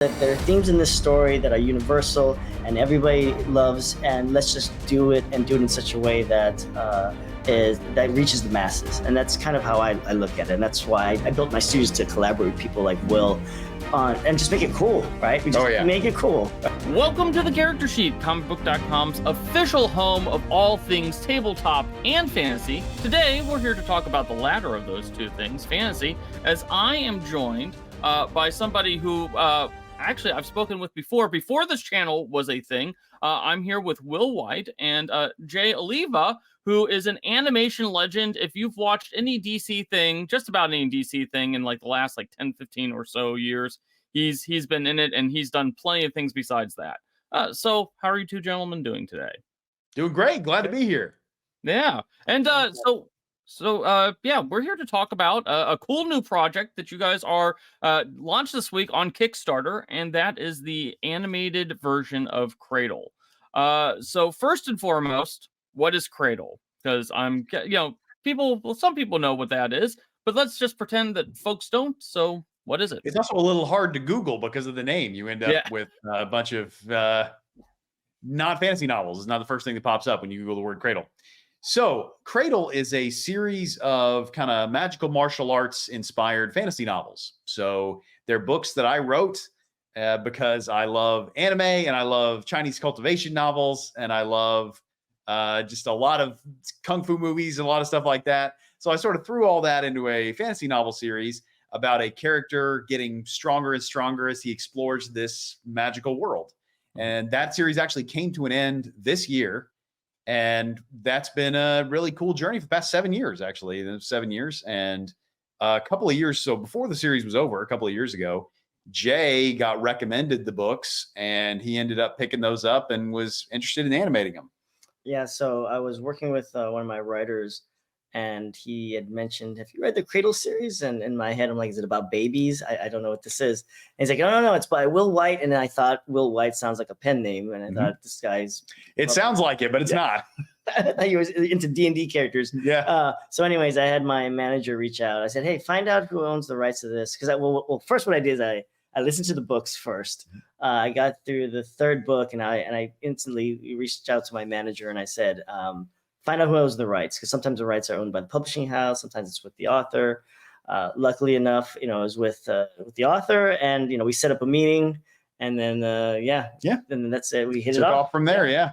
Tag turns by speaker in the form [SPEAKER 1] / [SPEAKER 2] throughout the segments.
[SPEAKER 1] There are themes in this story that are universal and everybody loves, and let's just do it and do it in such a way that that reaches the masses. And that's kind of how I look at it. And that's why I built my studios to collaborate with people like Will on and just make it cool, right? We just make it cool.
[SPEAKER 2] Welcome to the Character Sheet, comicbook.com's official home of all things tabletop and fantasy. Today, we're here to talk about the latter of those two things, fantasy, as I am joined by somebody who actually I've spoken with before this channel was a thing. I'm here with Will Wight and Jay Oliva, who is an animation legend. If you've watched any DC thing, just about any DC thing in like the last 10, 15 or so years, he's been in it, and he's done plenty of things besides that. So how are you two gentlemen doing today?
[SPEAKER 3] Doing great. Glad to be here.
[SPEAKER 2] Yeah. And So we're here to talk about a cool new project that you guys are launched this week on Kickstarter, and that is the animated version of Cradle. So first and foremost, what is Cradle? Because some people know what that is, but let's just pretend that folks don't. So what is it?
[SPEAKER 3] It's also a little hard to Google because of the name. You end up with a bunch of not fantasy novels. It's not the first thing that pops up when you Google the word Cradle. So Cradle is a series of kind of magical martial arts inspired fantasy novels. So they're books that I wrote because I love anime and I love Chinese cultivation novels and I love just a lot of kung fu movies and a lot of stuff like that. So I sort of threw all that into a fantasy novel series about a character getting stronger and stronger as he explores this magical world. And that series actually came to an end this year. And that's been a really cool journey for the past 7 years, actually. 7 years. And a couple of years, so before the series was over, a couple of years ago, Jay got recommended the books and he ended up picking those up and was interested in animating them.
[SPEAKER 1] Yeah, so I was working with one of my writers, and he had mentioned, have you read the Cradle series? And in my head, I'm like, is it about babies? I don't know what this is. And he's like, no, it's by Will Wight. And I thought Will Wight sounds like a pen name. And I thought this guy's...
[SPEAKER 3] It sounds like it, but it's not.
[SPEAKER 1] I thought he was into D&D characters.
[SPEAKER 3] Yeah.
[SPEAKER 1] So anyways, I had my manager reach out. I said, hey, find out who owns the rights to this. Because first what I did is I listened to the books first. I got through the third book, and I instantly reached out to my manager and I said, find out who owns the rights, because sometimes the rights are owned by the publishing house, sometimes it's with the author. Luckily enough, it was with the author, and we set up a meeting, and then and that's it. We hit it off
[SPEAKER 3] from there, yeah.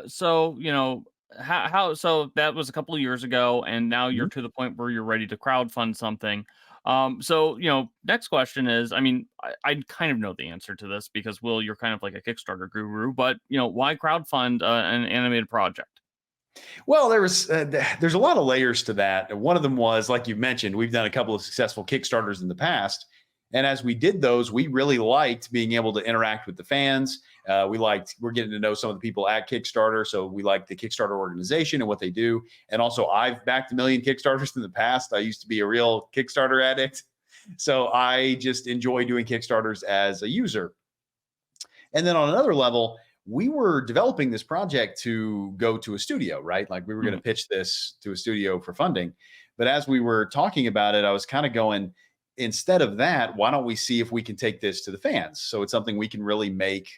[SPEAKER 2] So so that was a couple of years ago, and now you're to the point where you're ready to crowdfund something. So next question is, I kind of know the answer to this because Will, you're kind of like a Kickstarter guru, but why crowdfund an animated project?
[SPEAKER 3] Well, there's a lot of layers to that. One of them was, like you mentioned, we've done a couple of successful Kickstarters in the past. And as we did those, we really liked being able to interact with the fans. We're getting to know some of the people at Kickstarter. So we like the Kickstarter organization and what they do. And also I've backed 1 million Kickstarters in the past. I used to be a real Kickstarter addict. So I just enjoy doing Kickstarters as a user. And then on another level, we were developing this project to go to a studio, right? Like we were going to pitch this to a studio for funding. But as we were talking about it, I was kind of going, instead of that, why don't we see if we can take this to the fans? So it's something we can really make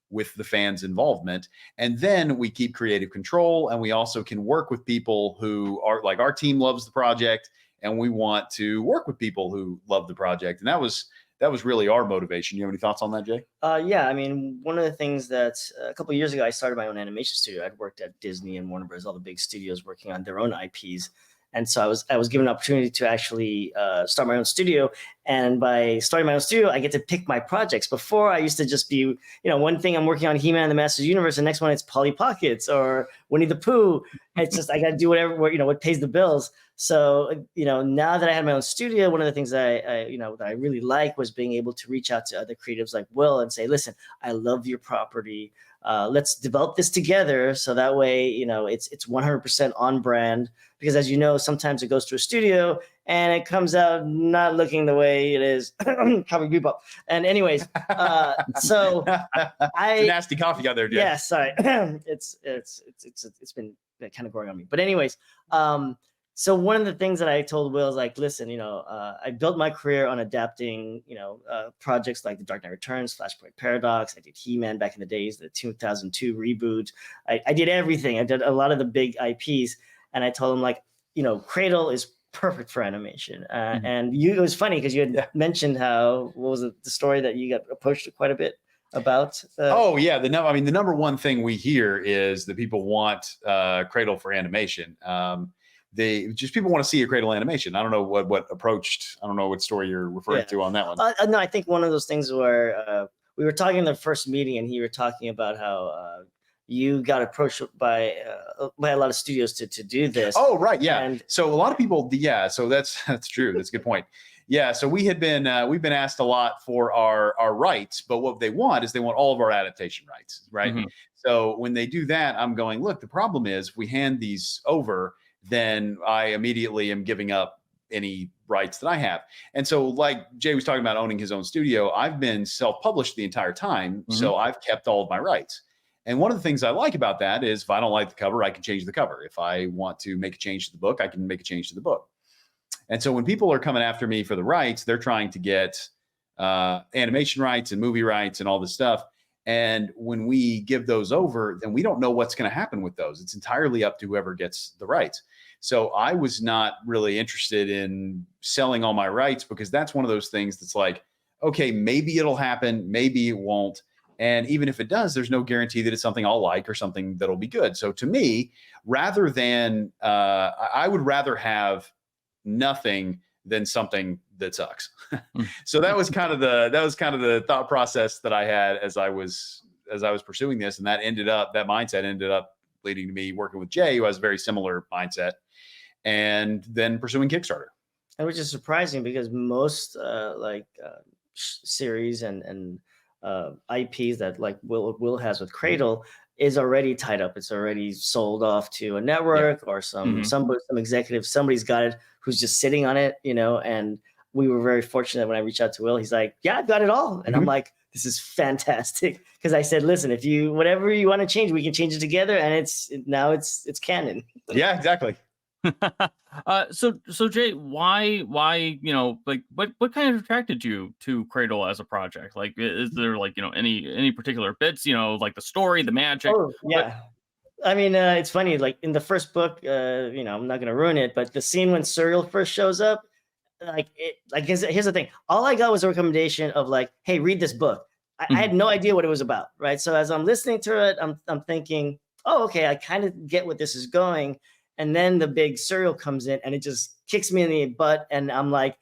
[SPEAKER 3] with the fans' involvement. And then we keep creative control, and we also can work with people who are like, our team loves the project and we want to work with people who love the project. And that was really our motivation. You have any thoughts on that, Jay?
[SPEAKER 1] Yeah, one of the things that a couple of years ago, I started my own animation studio. I'd worked at Disney and Warner Bros., all the big studios working on their own IPs. And so I was given an opportunity to actually start my own studio. And by starting my own studio, I get to pick my projects. Before, I used to just be, one thing I'm working on He-Man and the Masters Universe, the next one it's Polly Pockets or Winnie the Pooh. It's just I got to do whatever, what pays the bills. So, now that I had my own studio, one of the things that I really like was being able to reach out to other creatives like Will and say, listen, I love your property. Let's develop this together. So that way, it's 100% on brand, because as you know, sometimes it goes to a studio and it comes out not looking the way it is. Cowboy Bebop. And anyways, so
[SPEAKER 3] it's a nasty coffee out there, Jay.
[SPEAKER 1] Yeah, sorry. It's been kind of growing on me. But anyways, So one of the things that I told Will is like, listen, I built my career on adapting, projects like The Dark Knight Returns, Flashpoint Paradox. I did He-Man back in the days, the 2002 reboot. I did everything. I did a lot of the big IPs, and I told him like, Cradle is perfect for animation. And it was funny because you had mentioned what was it, the story that you got approached quite a bit about?
[SPEAKER 3] Oh yeah, the number one thing we hear is that people want Cradle for animation. People want to see a Cradle animation. I don't know what approached. I don't know what story you're referring to on that one.
[SPEAKER 1] No, I think one of those things where we were talking in the first meeting, and you were talking about how you got approached by a lot of studios to do this.
[SPEAKER 3] Oh right, yeah.
[SPEAKER 1] And
[SPEAKER 3] so a lot of people, yeah. So that's true. That's a good point. Yeah. So we've been asked a lot for our rights, but what they want is all of our adaptation rights, right? Mm-hmm. So when they do that, I'm going, look, the problem is if we hand these over, then I immediately am giving up any rights that I have. And so like Jay was talking about owning his own studio, I've been self-published the entire time. Mm-hmm. So I've kept all of my rights. And one of the things I like about that is if I don't like the cover, I can change the cover. If I want to make a change to the book, I can make a change to the book. And so when people are coming after me for the rights, they're trying to get animation rights and movie rights and all this stuff. And when we give those over, then we don't know what's going to happen with those. It's entirely up to whoever gets the rights. So I was not really interested in selling all my rights because that's one of those things that's like, okay, maybe it'll happen, maybe it won't. And even if it does, there's no guarantee that it's something I'll like or something that'll be good. So to me, rather than, I would rather have nothing than something that sucks. So that was kind of the thought process that I had as I was pursuing this. And that mindset ended up leading to me working with Jay, who has a very similar mindset, and then pursuing Kickstarter.
[SPEAKER 1] And which is surprising because most series and IPs that like Will has with Cradle is already tied up. It's already sold off to a network or some executive. Somebody's got it who's just sitting on it, and we were very fortunate when I reached out to Will. He's like, yeah, I've got it all. And I'm like, this is fantastic. Because I said, listen, if whatever you want to change, we can change it together. And it's canon.
[SPEAKER 3] Yeah, exactly.
[SPEAKER 2] So Jay, why, what kind of attracted you to Cradle as a project? Like, is there any particular bits, like the story, the magic?
[SPEAKER 1] Oh, yeah. I mean, it's funny, like in the first book, I'm not going to ruin it, but the scene when Serial first shows up, here's the thing. All I got was a recommendation of like, hey, read this book. I had no idea what it was about. Right. So as I'm listening to it, I'm thinking, oh, okay, I kind of get what this is going. And then the big Serial comes in and it just kicks me in the butt. And I'm like,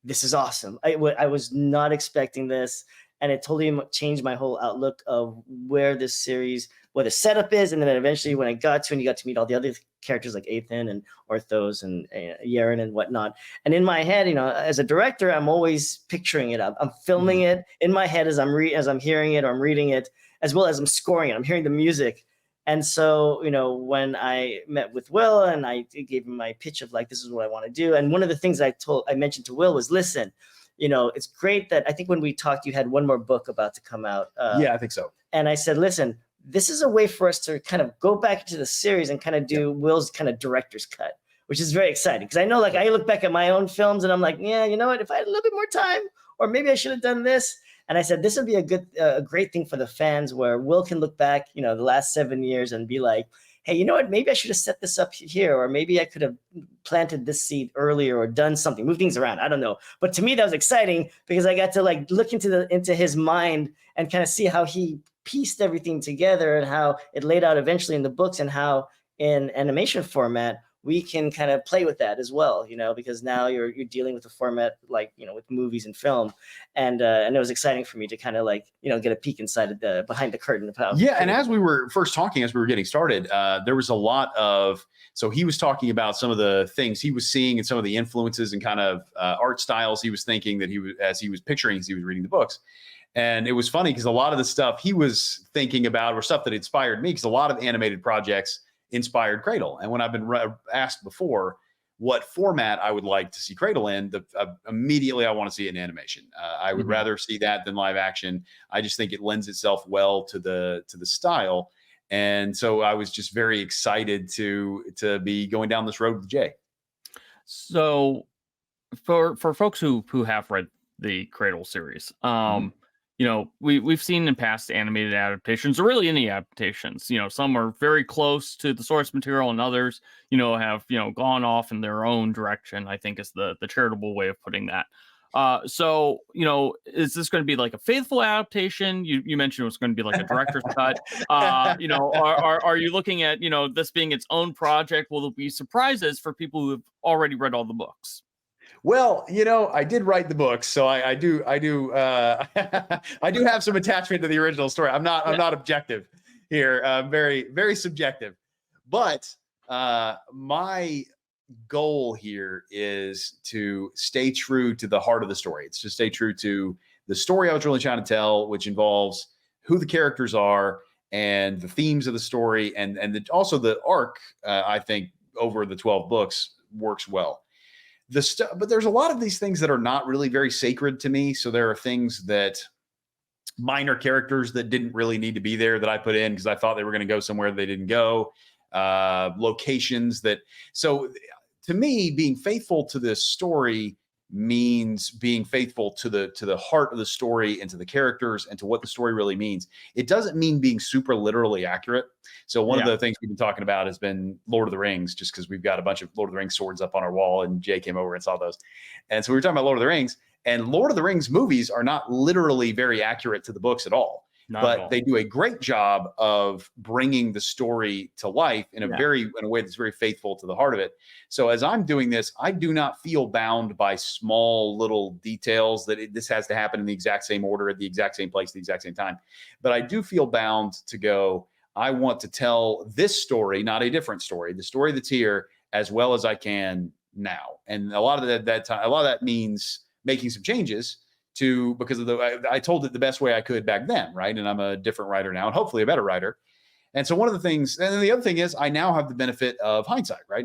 [SPEAKER 1] this is awesome. I was not expecting this. And it totally changed my whole outlook of where this series, what the setup is. And then eventually when you got to meet all the other characters like Ethan and Orthos and Yaren and whatnot. And in my head, as a director, I'm always picturing it. I'm filming it in my head as I'm hearing it or I'm reading it, as well as I'm scoring it. I'm hearing the music. And so, when I met with Will and I gave him my pitch of like, this is what I want to do. And one of the things I mentioned to Will was, listen, it's great that I think when we talked, you had one more book about to come out.
[SPEAKER 3] Yeah, I think so.
[SPEAKER 1] And I said, listen, this is a way for us to kind of go back into the series and kind of do Will's kind of director's cut, which is very exciting. Because I know, like, I look back at my own films and I'm like, yeah, you know what? If I had a little bit more time, or maybe I should have done this. And I said, this would be a great thing for the fans where Will can look back, the last 7 years and be like, hey, you know what? Maybe I should have set this up here, or maybe I could have planted this seed earlier or done something, move things around. I don't know. But to me, that was exciting because I got to like look into his mind and kind of see how he pieced everything together and how it laid out eventually in the books and how in animation format, we can kind of play with that as well, because now you're dealing with the format like, with movies and film. And it was exciting for me to kind of like, get a peek inside of behind the curtain of how.
[SPEAKER 3] Yeah. And as we were first talking, as we were getting started, there was a lot of, so he was talking about some of the things he was seeing and some of the influences and kind of art styles he was thinking that as he was picturing, as he was reading the books. And it was funny because a lot of the stuff he was thinking about were stuff that inspired me, because a lot of animated projects inspired Cradle. And when I've been asked before what format I would like to see Cradle in, immediately I want to see it in animation. I would rather see that than live action. I just think it lends itself well to the style. And so I was just very excited to be going down this road with Jay.
[SPEAKER 2] So for folks who have read the Cradle series, you know, we've seen in past animated adaptations, or really any adaptations, you know, some are very close to the source material, and others, you know, have, you know, gone off in their own direction, I think is the charitable way of putting that. So, you know, is this going to be like a faithful adaptation? You mentioned it was going to be like a director's cut. You know, are you looking at, you know, this being its own project? Will there be surprises for people who have already read all the books?
[SPEAKER 3] Well, you know, I did write the books, so I do I do have some attachment to the original story. I'm not objective here. Very subjective. But my goal here is to stay true to the heart of the story. It's to stay true to the story I was really trying to tell, which involves who the characters are and the themes of the story, and also the arc. I think over the 12 books works well. But there's a lot of these things that are not really very sacred to me. So there are things that minor characters that didn't really need to be there that I put in because I thought they were going to go somewhere they didn't go. Locations that, so to me, being faithful to this story means being faithful to the heart of the story and to the characters and to what the story really means. It doesn't mean being super literally accurate. So one of the things we've been talking about has been Lord of the Rings, just because we've got a bunch of Lord of the Rings swords up on our wall, and Jay came over and saw those. And so we were talking about Lord of the Rings, and Lord of the Rings movies are not literally very accurate to the books at all. But they do a great job of bringing the story to life in a way that's very faithful to the heart of it. So as I'm doing this, I do not feel bound by small little details that this has to happen in the exact same order at the exact same place, at the exact same time. But I do feel bound to go, I want to tell this story, not a different story, the story that's here as well as I can now. And a lot of that means making some changes because of I told it the best way I could back then, right? And I'm a different writer now, and hopefully a better writer. And so one of the things, and then the other thing is, I now have the benefit of hindsight, right?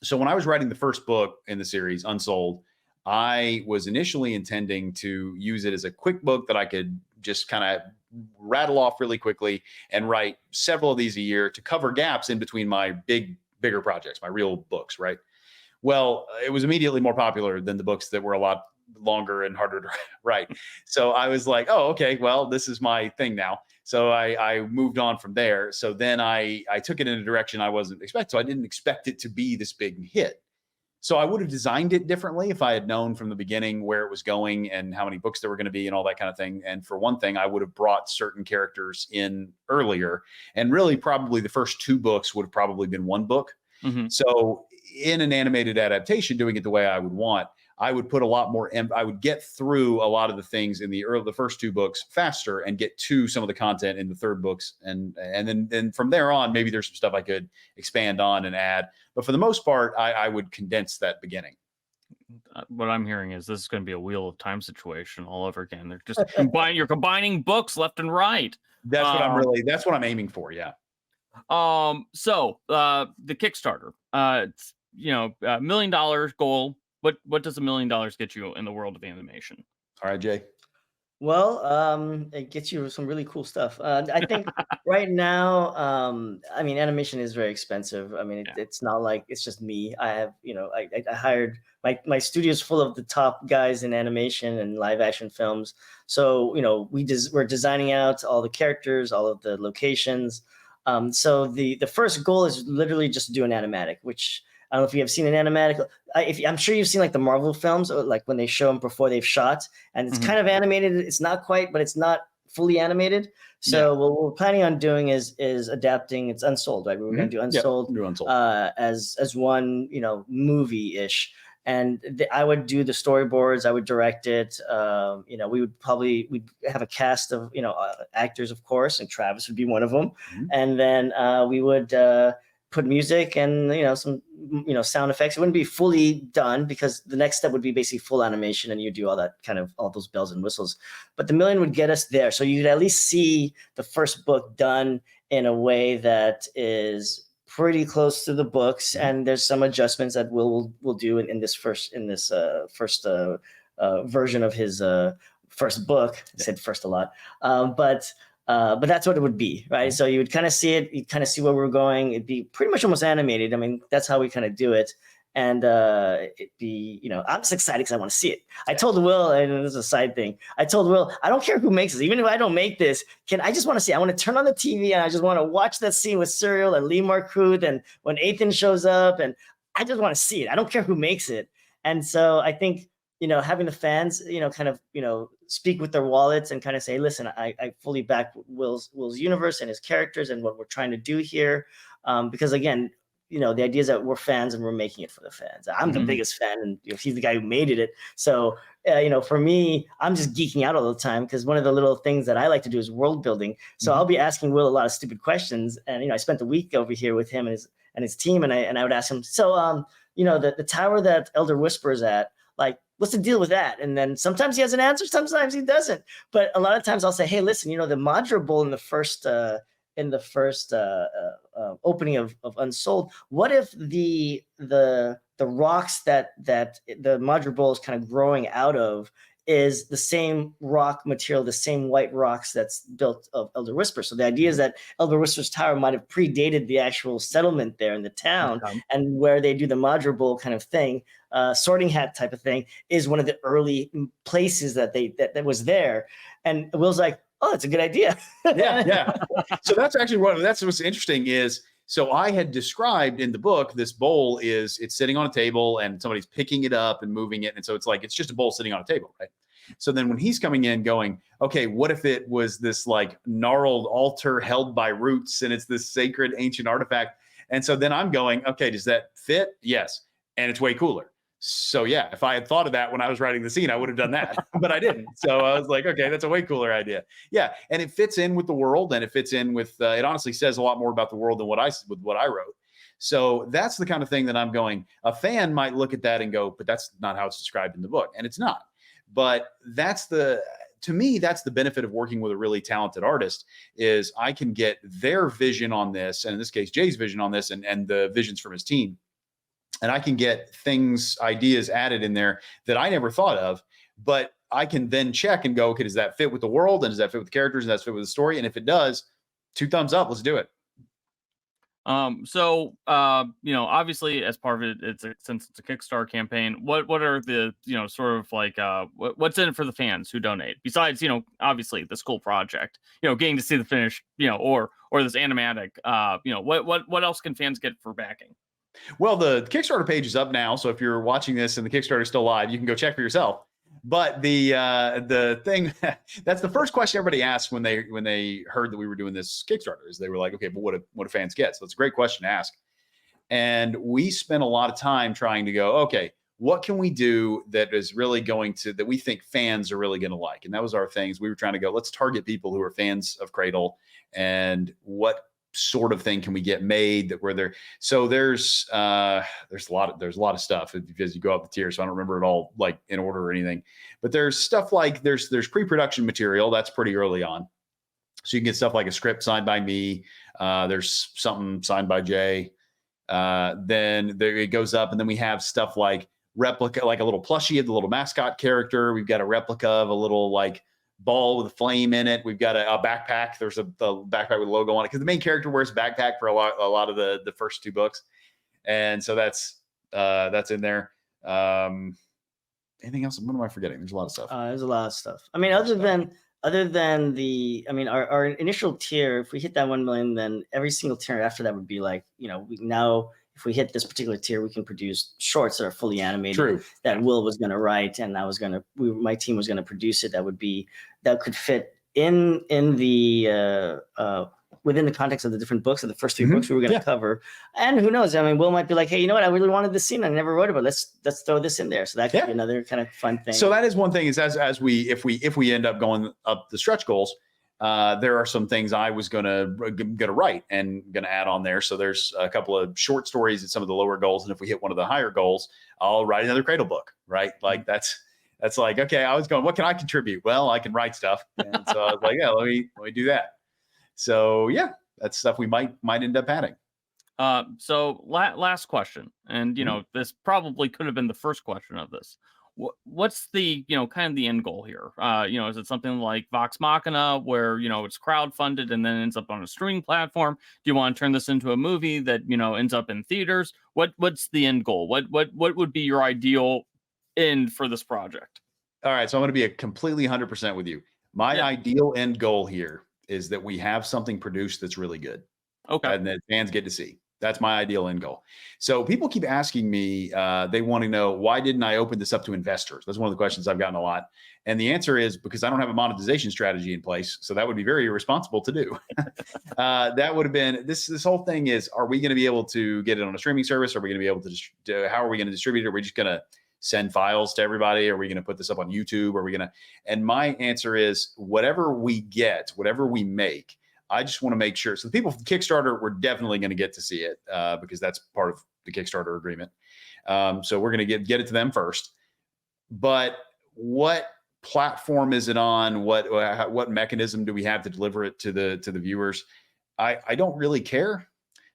[SPEAKER 3] So when I was writing the first book in the series, Unsouled, I was initially intending to use it as a quick book that I could just kind of rattle off really quickly and write several of these a year to cover gaps in between my bigger projects, my real books, right? Well, it was immediately more popular than the books that were a lot longer and harder to write. So I was like, oh, okay, well, this is my thing now. So I moved on from there. So then I took it in a direction I wasn't expecting. So I didn't expect it to be this big hit. So I would have designed it differently if I had known from the beginning where it was going and how many books there were going to be and all that kind of thing. And for one thing, I would have brought certain characters in earlier. And really probably the first 2 books would have probably been one book. Mm-hmm. So in an animated adaptation, doing it the way I would want, I would put a lot more, I would get through a lot of the things in the first 2 books faster and get to some of the content in the third books. And then from there on, maybe there's some stuff I could expand on and add. But for the most part, I would condense that beginning.
[SPEAKER 2] What I'm hearing is this is going to be a Wheel of Time situation all over again. They're just you're combining books left and right.
[SPEAKER 3] That's what I'm aiming for. Yeah.
[SPEAKER 2] So the Kickstarter, it's, you know, $1 million goal. What does $1 million get you in the world of animation?
[SPEAKER 3] All right, Jay.
[SPEAKER 1] Well, it gets you some really cool stuff. I think right now, I mean, animation is very expensive. I mean, it's not like it's just me. I have, you know, I hired my studio's full of the top guys in animation and live action films. So, you know, we're designing out all the characters, all of the locations. So the first goal is literally just to do an animatic, which I don't know if you have seen an animatic. I'm sure you've seen like the Marvel films, or like when they show them before they've shot, and it's kind of animated. It's not quite, but it's not fully animated. So what we're planning on doing is adapting. It's Unsouled, right? We're going to do Unsouled, as one, you know, movie-ish. And I would do the storyboards. I would direct it. You know, we'd have a cast of, you know, actors, of course, and Travis would be one of them. Mm-hmm. And then we would put music and, you know, some, you know, sound effects. It wouldn't be fully done because the next step would be basically full animation, and you do all that kind of all those bells and whistles. But the $1 million would get us there. So you'd at least see the first book done in a way that is pretty close to the books, and there's some adjustments that we'll do in this first version of his first book. I said first a lot, but that's what it would be, right? So you would kind of see it, you'd kind of see where we're going. It'd be pretty much almost animated. I mean, that's how we kind of do it. and it be, I'm just excited because I want to see it. I told Will, and this is a side thing, I told Will, I don't care who makes this, even if I don't make this, I just want to see it. I want to turn on the TV and I just want to watch that scene with Cyril and Lee Marcoux and when Ethan shows up, and I just want to see it. I don't care who makes it. And so I think, having the fans, kind of, speak with their wallets and kind of say, listen, I fully back Will's universe and his characters and what we're trying to do here. Because again, the idea is that we're fans and we're making it for the fans. I'm the biggest fan, and he's the guy who made it. So, for me, I'm just geeking out all the time because one of the little things that I like to do is world building. So I'll be asking Will a lot of stupid questions. And, I spent a week over here with him and his team. And I would ask him, so, the tower that Elder Whisper is at, like, what's the deal with that? And then sometimes he has an answer, sometimes he doesn't. But a lot of times I'll say, hey, listen, the Madra Bowl in the first opening of Unsouled, what if the rocks that the Madra Bowl is kind of growing out of is the same rock material, the same white rocks that's built of Elder Whisper. So the idea is that Elder Whisper's tower might have predated the actual settlement there in the town, and where they do the Madra Bowl kind of thing, sorting hat type of thing, is one of the early places that was there. And Will's like, oh, that's a good idea.
[SPEAKER 3] Yeah. So that's actually that's what's interesting is, so I had described in the book, this bowl it's sitting on a table and somebody's picking it up and moving it. And so it's just a bowl sitting on a table, right? So then when he's coming in going, okay, what if it was this like gnarled altar held by roots and it's this sacred ancient artifact? And so then I'm going, okay, does that fit? Yes. And it's way cooler. So yeah, if I had thought of that when I was writing the scene, I would have done that, but I didn't. So I was like, okay, that's a way cooler idea. Yeah, and it fits in with the world, and it fits in with. It honestly says a lot more about the world than what I wrote. So that's the kind of thing that I'm going. A fan might look at that and go, but that's not how it's described in the book, and it's not. But to me, that's the benefit of working with a really talented artist, is I can get their vision on this, and in this case, Jay's vision on this, and the visions from his team. And I can get ideas added in there that I never thought of, but I can then check and go, okay, does that fit with the world? And does that fit with the characters? And does that fit with the story? And if it does, 2 thumbs up, let's do it.
[SPEAKER 2] Obviously as part of it, since it's a Kickstarter campaign, what are the, sort of like, what's in it for the fans who donate besides, obviously the school project, getting to see the finished, or this animatic, what else can fans get for backing?
[SPEAKER 3] Well, the Kickstarter page is up now, so if you're watching this and the Kickstarter is still live, you can go check for yourself. But the thing that's the first question everybody asked when they heard that we were doing this Kickstarter is they were like, okay, but what do fans get? So it's a great question to ask. And we spent a lot of time trying to go, okay, what can we do that is really that we think fans are really going to like? And that was our things. We were trying to go, let's target people who are fans of Cradle, and what sort of thing can we get made that where there. So there's a lot of stuff because you go up the tier, so I don't remember it all like in order or anything, but there's stuff like there's pre-production material that's pretty early on, so you can get stuff like a script signed by me, there's something signed by Jay, then it goes up, and then we have stuff like replica, like a little plushie of the little mascot character. We've got a replica of a little like ball with a flame in it. We've got a backpack. There's the backpack with a logo on it because the main character wears a backpack for a lot of the first 2 books, and so that's in there. Anything else? What am I forgetting? There's a lot of stuff.
[SPEAKER 1] There's a lot of stuff. I mean, other than our initial tier, if we hit that 1 million, then every single tier after that would be like, if we hit this particular tier, we can produce shorts that are fully animated.
[SPEAKER 3] True.
[SPEAKER 1] That Will was going to write, and my team was going to produce it. That could fit in the within the context of the different books of the first 3 books we were going to cover. And who knows? I mean, Will might be like, hey, you know what? I really wanted this scene. I never wrote it, but let's throw this in there. So that could be another kind of fun thing.
[SPEAKER 3] So that is one thing is if we end up going up the stretch goals, there are some things I was gonna write and gonna add on there. So there's a couple of short stories at some of the lower goals, and if we hit one of the higher goals, I'll write another Cradle book. Right? Like that's like, okay, I was going, what can I contribute? Well, I can write stuff, and so I was like, yeah, let me do that. So yeah, that's stuff we might end up adding.
[SPEAKER 2] So last question, and this probably could have been the first question of this. what's the, kind of the end goal here? Is it something like Vox Machina where, it's crowdfunded and then ends up on a streaming platform? Do you want to turn this into a movie that, ends up in theaters? What's the end goal? What would be your ideal end for this project?
[SPEAKER 3] All right. So I'm going to be a completely 100% with you. My ideal end goal here is that we have something produced that's really good.
[SPEAKER 2] Okay.
[SPEAKER 3] And that fans get to see. That's my ideal end goal. So people keep asking me, they want to know, why didn't I open this up to investors? That's one of the questions I've gotten a lot. And the answer is because I don't have a monetization strategy in place. So that would be very irresponsible to do. That would have been, this whole thing is, are we going to be able to get it on a streaming service? Are we going to be able to, how are we going to distribute it? Are we just going to send files to everybody? Are we going to put this up on YouTube? Are we going to, and my answer is whatever we get, whatever we make, I just want to make sure. So the people from Kickstarter, we're definitely going to get to see it because that's part of the Kickstarter agreement. So we're going to get it to them first. But what platform is it on? What mechanism do we have to deliver it to the viewers? I don't really care.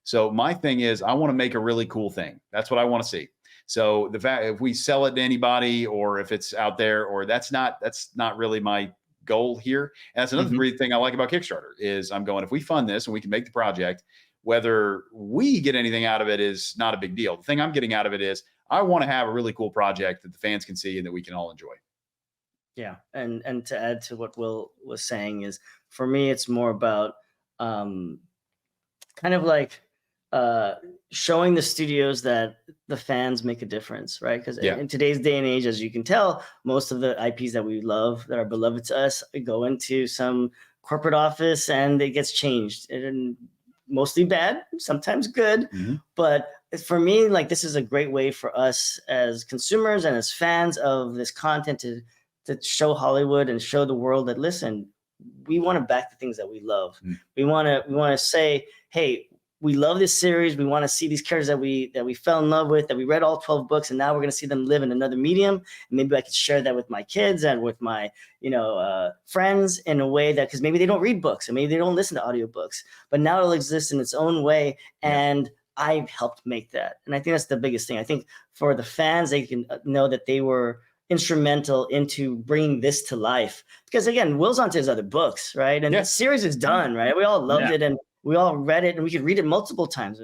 [SPEAKER 3] So my thing is, I want to make a really cool thing. That's what I want to see. So the fact if we sell it to anybody, or if it's out there, or that's not really my goal here. And that's another great thing I like about Kickstarter is I'm going, if we fund this and we can make the project, whether we get anything out of it is not a big deal. The thing I'm getting out of it is I want to have a really cool project that the fans can see and that we can all enjoy.
[SPEAKER 1] Yeah. And to add to what Will was saying is, for me, it's more about kind of like showing the studios that the fans make a difference, right? Because in today's day and age, as you can tell, most of the IPs that we love, that are beloved to us, go into some corporate office and it gets changed, and mostly bad, sometimes good. But for me, like, this is a great way for us as consumers and as fans of this content to show Hollywood and show the world that, listen, we want to back the things that we love. We want to say, hey, we love this series. We want to see these characters that we fell in love with, that we read all 12 books, and now we're going to see them live in another medium. And maybe I could share that with my kids and with my, friends in a way that, because maybe they don't read books and maybe they don't listen to audiobooks, but now it'll exist in its own way. And I've helped make that. And I think that's the biggest thing. I think for the fans, they can know that they were instrumental into bringing this to life. Because again, Will's onto his other books, right? And the series is done, right? We all loved it, and we all read it, and we could read it multiple times.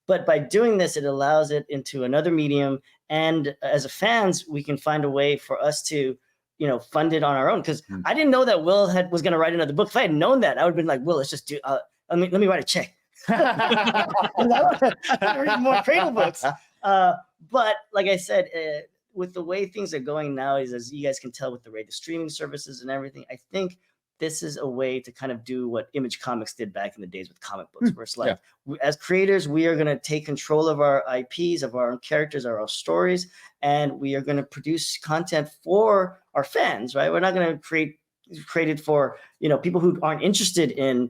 [SPEAKER 1] But by doing this, it allows it into another medium. And as a fans, we can find a way for us to, fund it on our own. Because I didn't know that Will was going to write another book. If I had known that, I would have been like, Will, let's just do. Let me write a check. I want to read more Cradle books. But like I said, with the way things are going now, is, as you guys can tell with the streaming services and everything, I think this is a way to kind of do what Image Comics did back in the days with comic books, where it's like, as creators, we are going to take control of our IPs, of our own characters, our own stories, and we are going to produce content for our fans, right? We're not going to create it for, people who aren't interested in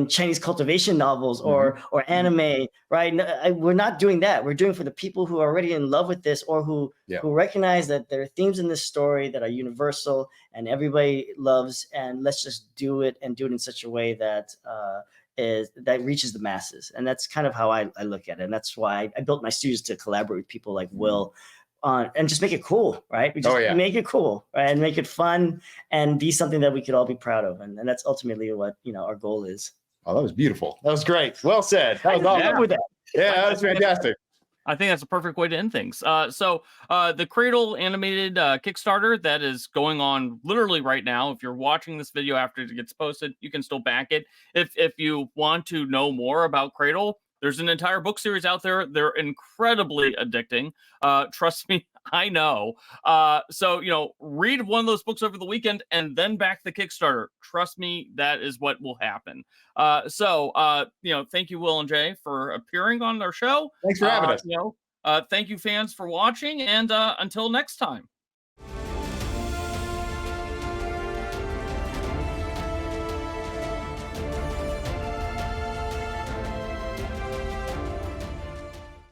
[SPEAKER 1] Chinese cultivation novels or anime, right? We're not doing that. We're doing for the people who are already in love with this, or who recognize that there are themes in this story that are universal and everybody loves, and let's just do it and do it in such a way that that reaches the masses. And that's kind of how I look at it. And that's why I built my studios to collaborate with people like Will and just make it cool, right? We just make it cool, right? And make it fun and be something that we could all be proud of. And that's ultimately what, our goal is.
[SPEAKER 3] Oh, that was beautiful. That was great. Well said. That was awesome.
[SPEAKER 1] With that.
[SPEAKER 3] Yeah, that was fantastic.
[SPEAKER 2] I think that's a perfect way to end things. So the Cradle animated Kickstarter that is going on literally right now. If you're watching this video after it gets posted, you can still back it. If you want to know more about Cradle, there's an entire book series out there. They're incredibly addicting. Trust me, I know. So, read one of those books over the weekend and then back the Kickstarter. Trust me, that is what will happen. Thank you, Will and Jay, for appearing on our show.
[SPEAKER 3] Thanks for having us.
[SPEAKER 2] Thank you, fans, for watching, and until next time.